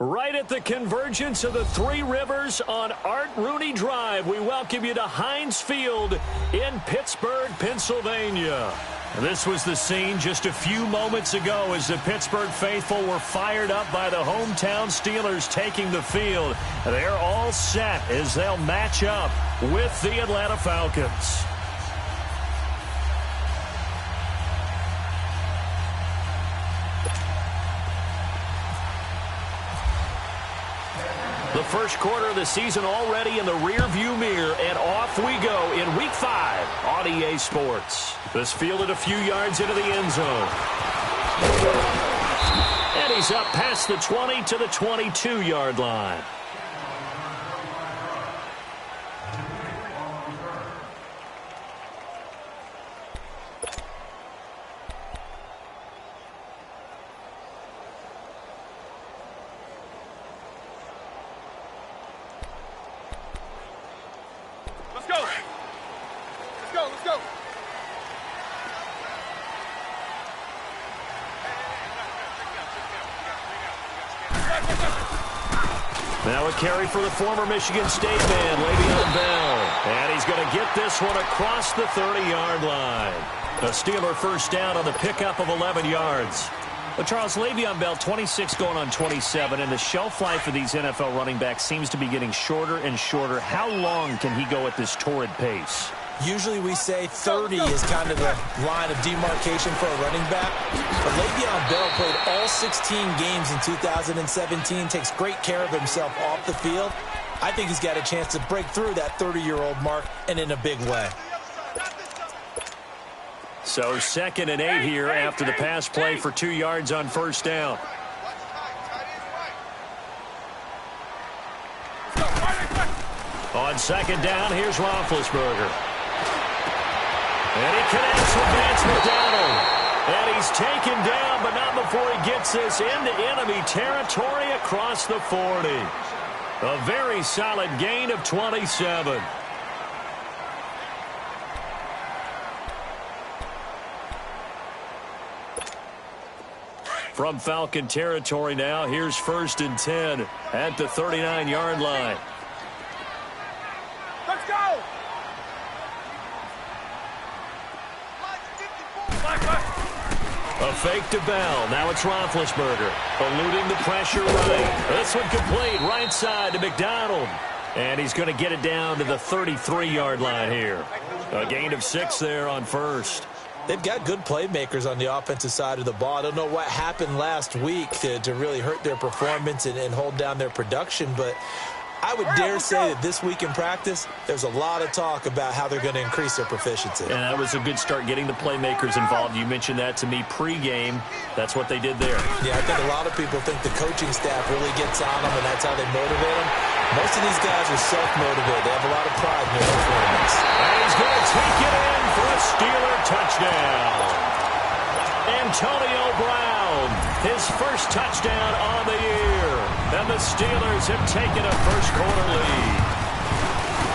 Right at the convergence of the Three Rivers on Art Rooney Drive, we welcome you to Heinz Field in Pittsburgh, Pennsylvania. This was the scene just a few moments ago as the Pittsburgh faithful were fired up by the hometown Steelers taking the field. They're all set as they'll match up with the Atlanta Falcons. The first quarter of the season already in the rearview mirror, and off we go in Week 5 on EA Sports. This fielded a few yards into the end zone. And he's up past the 20 to the 22-yard line. Now a carry for the former Michigan State man, Le'Veon Bell. And he's going to get this one across the 30-yard line. A Steeler first down on the pickup of 11 yards. But Charles, Le'Veon Bell, 26 going on 27, and the shelf life of these NFL running backs seems to be getting shorter and shorter. How long can he go at this torrid pace? Usually we say 30 is kind of the line of demarcation for a running back. But Le'Veon Bell played all 16 games in 2017, takes great care of himself off the field. I think he's got a chance to break through that 30-year-old mark, and in a big way. So 2nd and 8 here after the pass play for 2 yards on first down. On 2nd down, here's Roethlisberger. And he connects with Vance McDonald. And he's taken down, but not before he gets this into enemy territory across the 40. A very solid gain of 27. From Falcon territory now, here's 1st and 10 at the 39-yard line. Let's go! A fake to Bell. Now it's Roethlisberger. Eluding the pressure right. This one complete. Right side to McDonald. And he's going to get it down to the 33-yard line here. A gain of 6 there on first. They've got good playmakers on the offensive side of the ball. I don't know what happened last week to really hurt their performance and hold down their production, but I would dare say that this week in practice, there's a lot of talk about how they're going to increase their proficiency. And that was a good start getting the playmakers involved. You mentioned that to me pregame. That's what they did there. Yeah, I think a lot of people think the coaching staff really gets on them, and that's how they motivate them. Most of these guys are self-motivated. They have a lot of pride in their performance. And he's going to take it in for a Steeler touchdown. Antonio Brown, his first touchdown on the year. And the Steelers have taken a first-quarter lead.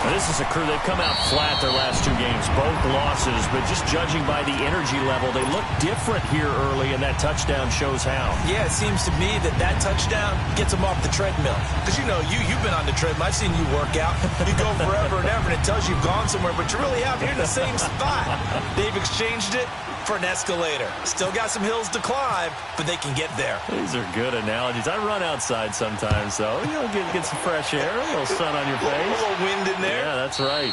Now, this is a crew. They've come out flat their last 2 games, both losses. But just judging by the energy level, they look different here early, and that touchdown shows how. Yeah, it seems to me that touchdown gets them off the treadmill. Because, you know, you've been on the treadmill. I've seen you work out. You go forever and ever, and it tells you you've gone somewhere, but you really haven't. You're in the same spot. They've exchanged it for an escalator. Still got some hills to climb, but they can get there. These are good analogies. I run outside sometimes, though. You know, get some fresh air, a little sun on your face. A little wind in there. Yeah, that's right.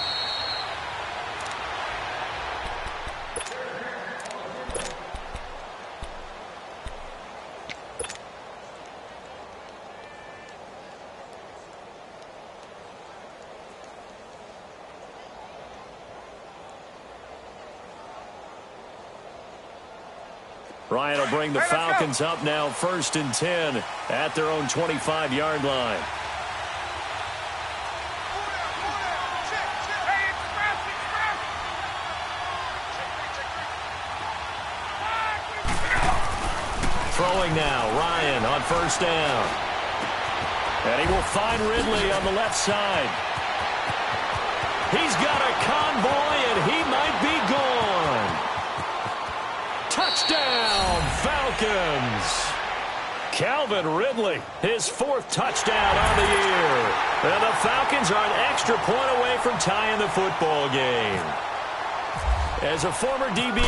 Ryan will bring the Falcons up now 1st and 10 at their own 25-yard line. Throwing now, Ryan on first down. And he will find Ridley on the left side. He's got a convoy, and he might be gone. Touchdown, Falcons. Calvin Ridley, his 4th touchdown on the year. And the Falcons are an extra point away from tying the football game. As a former DB,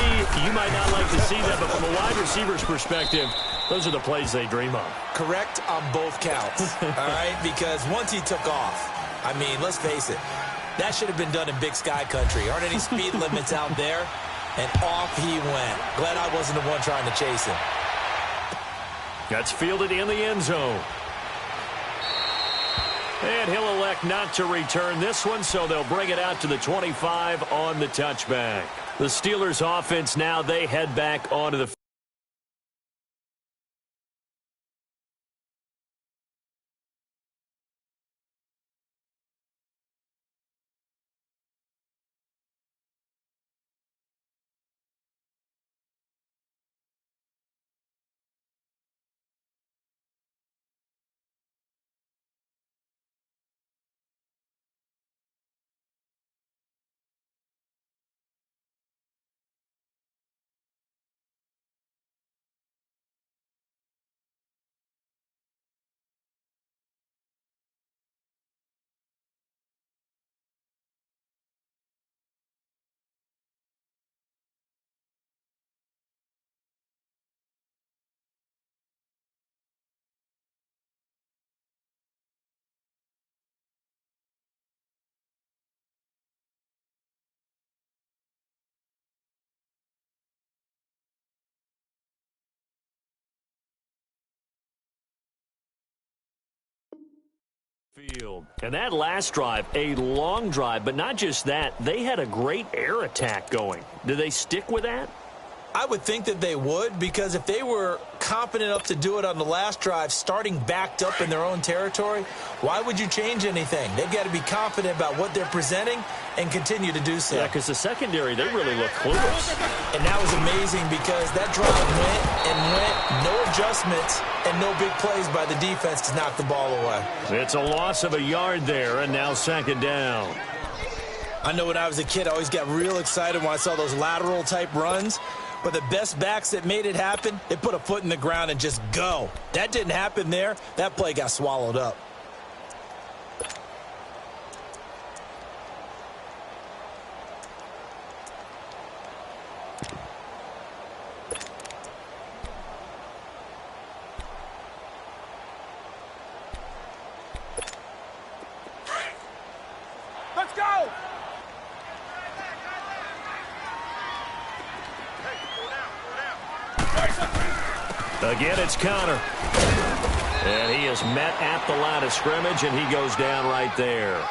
you might not like to see that, but from a wide receiver's perspective, those are the plays they dream of. Correct on both counts, all right? Because once he took off, I mean, let's face it, that should have been done in Big Sky country. Aren't any speed limits out there? And off he went. Glad I wasn't the one trying to chase him. That's fielded in the end zone. And he'll elect not to return this one, so they'll bring it out to the 25 on the touchback. The Steelers offense now, they head back onto the field. And that last drive, a long drive, but not just that, they had a great air attack going. Do they stick with that? I would think that they would, because if they were confident enough to do it on the last drive, starting backed up in their own territory, why would you change anything? They've got to be confident about what they're presenting and continue to do so. Yeah, because the secondary, they really look clueless. And that was amazing because that drive went and went, no adjustments and no big plays by the defense to knock the ball away. It's a loss of a yard there, and now 2nd down. I know when I was a kid, I always got real excited when I saw those lateral-type runs. But the best backs that made it happen, they put a foot in the ground and just go. That didn't happen there. That play got swallowed up. Let's go! Again, it's Connor. And he is met at the line of scrimmage, and he goes down right there.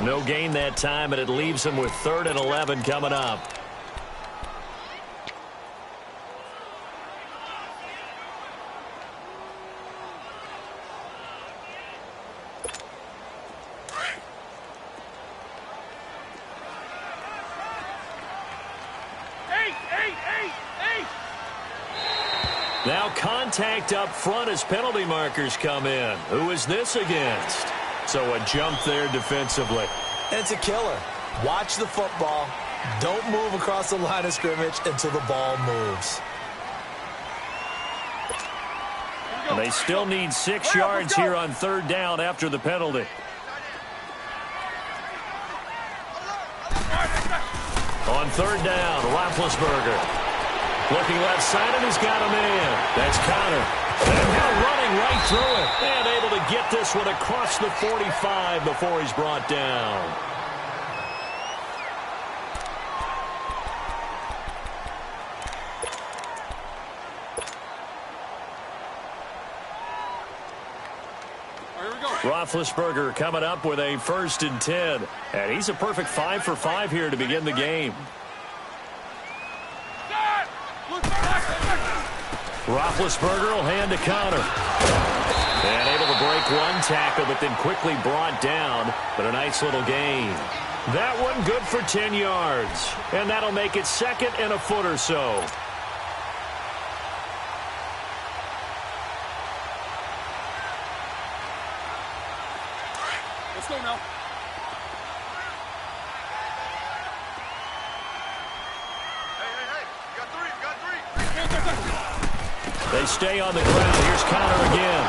No gain that time, and it leaves him with 3rd and 11 coming up. Now contact up front as penalty markers come in. Who is this against? So a jump there defensively. And it's a killer. Watch the football. Don't move across the line of scrimmage until the ball moves. And they still need 6 yards here on 3rd down after the penalty. On 3rd down, Roethlisberger. Looking left side, and he's got a man. That's Connor. And now running right through it. And able to get this one across the 45 before he's brought down. Roethlisberger coming up with a 1st and 10. And he's a perfect 5 for 5 here to begin the game. Roethlisberger will hand to Connor. And able to break one tackle, but then quickly brought down. But a nice little gain. That one good for 10 yards. And that'll make it 2nd and a foot or so. Let's go now. They stay on the ground. Here's Connor again.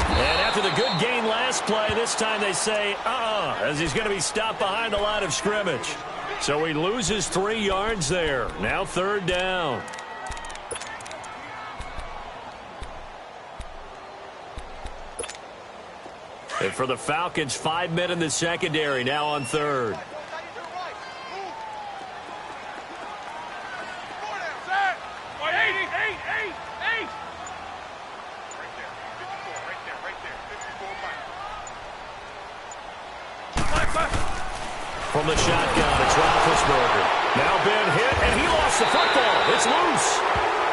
And after the good gain last play, this time they say, as he's going to be stopped behind the line of scrimmage. So he loses 3 yards there. Now 3rd down. And for the Falcons, 5 men in the secondary, now on 3rd. From the shotgun, it's Roethlisberger. Now Ben hit, and he lost the football. It's loose.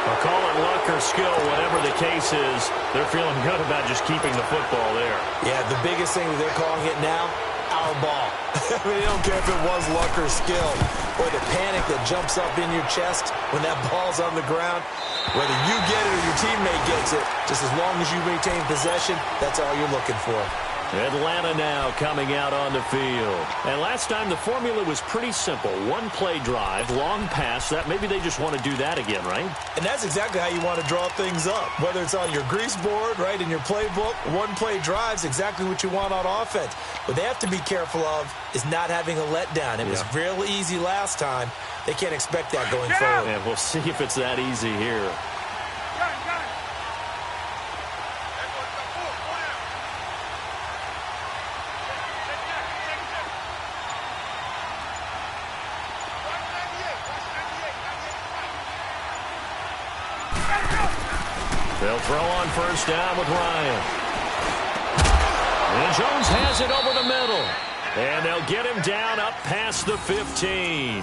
I'll call it luck or skill, whatever the case is. They're feeling good about just keeping the football there. Yeah, the biggest thing that they're calling it now, our ball. I mean, they don't care if it was luck or skill. Or the panic that jumps up in your chest when that ball's on the ground. Whether you get it or your teammate gets it, just as long as you maintain possession, that's all you're looking for. Atlanta now coming out on the field. And last time the formula was pretty simple. 1-play drive, long pass. That maybe they just want to do that again, right? And that's exactly how you want to draw things up. Whether it's on your grease board, right, in your playbook, 1-play drive's exactly what you want on offense. What they have to be careful of is not having a letdown. It was real easy last time. They can't expect that going forward. And we'll see if it's that easy here. They'll throw on 1st down with Ryan. And Jones has it over the middle. And they'll get him down up past the 15.